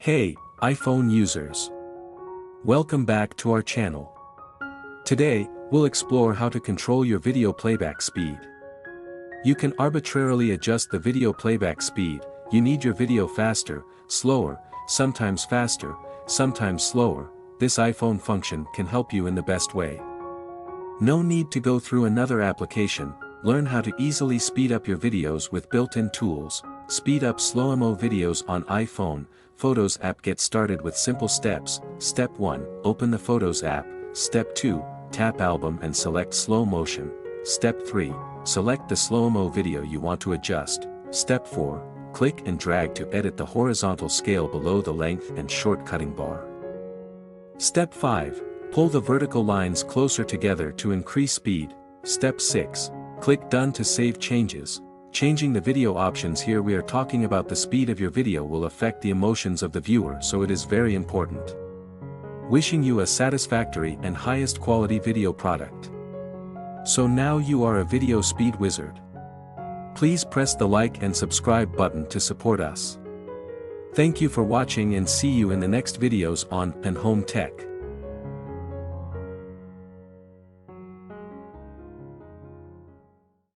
Hey, iPhone users! Welcome back to our channel. Today, we'll explore how to control your video playback speed. You can arbitrarily adjust the video playback speed. You need your video faster, slower, sometimes faster, sometimes slower. This iPhone function can help you in the best way. No need to go through another application. Learn how to easily speed up your videos with built-in tools. Speed up slow-mo videos on iPhone. Photos app. Get started with simple steps. Step 1. Open the Photos app. Step 2. Tap Album and select Slow Motion. Step 3. Select the slow-mo video you want to adjust. Step 4. Click and drag to edit the horizontal scale below the length and short-cutting bar. Step 5. Pull the vertical lines closer together to increase speed. Step 6. Click Done to save changes. Changing the video options. Here we are talking about the speed of your video will affect the emotions of the viewer, so it is very important. Wishing you a satisfactory and highest quality video product. So now you are a video speed wizard. Please press the like and subscribe button to support us. Thank you for watching and see you in the next videos on AnHome Tech.